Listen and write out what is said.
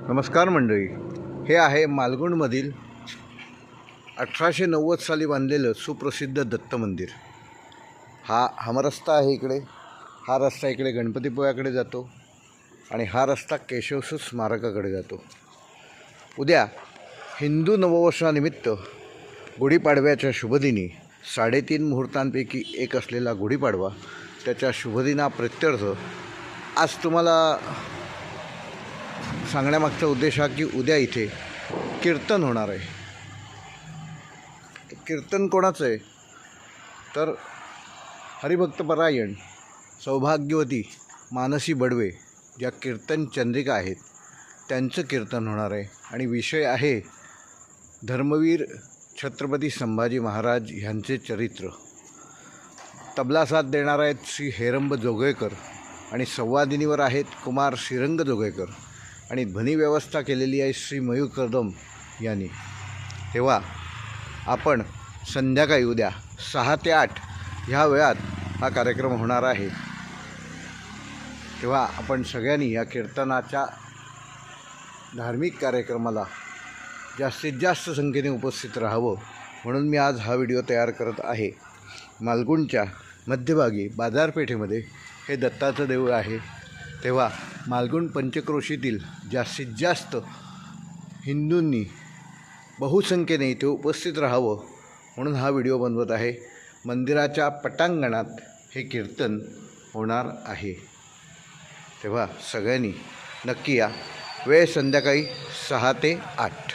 नमस्कार मंडळी, हे आहे मालगुणमधील 1890 साली बांधलेलं सुप्रसिद्ध दत्त मंदिर। हा हमरस्ता आहे इकडे। हा रस्ता इकडे गणपतीपुळ्याकडे जातो आणि हा रस्ता केशवसूत स्मारकाकडे जातो। उद्या हिंदू नववर्षानिमित्त गुढीपाडव्याच्या शुभदिनी 3.5 मुहूर्तांपैकी एक असलेला गुढीपाडवा, त्याच्या शुभदिनाप्रित्यर्थ आज तुम्हाला सांगण्यामागचा उद्देश हा की उद्या इथे कीर्तन होणार आहे। कीर्तन कोणाचं आहे तर हरिभक्तपरायण सौभाग्यवती मानसी बडवे ज्या कीर्तन चंद्रिका आहेत त्यांचं कीर्तन होणार आहे आणि विषय आहे धर्मवीर छत्रपती संभाजी महाराज यांचे चरित्र। तबला साथ देणार आहेत श्री हेरंब जोगळेकर आणि संवादिनीवर आहेत कुमार श्रीरंग जोगळेकर आणि ध्वनी व्यवस्था केलेली आहे श्री मयूर कदम यांनी। तेव्हा आपण संध्याकाळी उद्या 6 ते 8 ह्या वेळात हा कार्यक्रम होणार आहे। तेव्हा आपण सगळ्यांनी या कीर्तनाच्या धार्मिक कार्यक्रमाला जास्तीत जास्त संख्येने उपस्थित राहावं म्हणून मी आज हा व्हिडिओ तयार करत आहे। मालगुणच्या मध्यभागी बाजारपेठेमध्ये हे दत्ताचं देऊळ आहे। तेव्हा मालगुण पंचक्रोशीतील जास्तीत जास्त हिंदूंनी बहुसंख्येने इथे उपस्थित राहावं म्हणून हा व्हिडिओ बनवत आहे। मंदिराच्या पटांगणात हे कीर्तन होणार आहे। तेव्हा सगळ्यांनी नक्की या। वेळ संध्याकाळी 6 ते 8।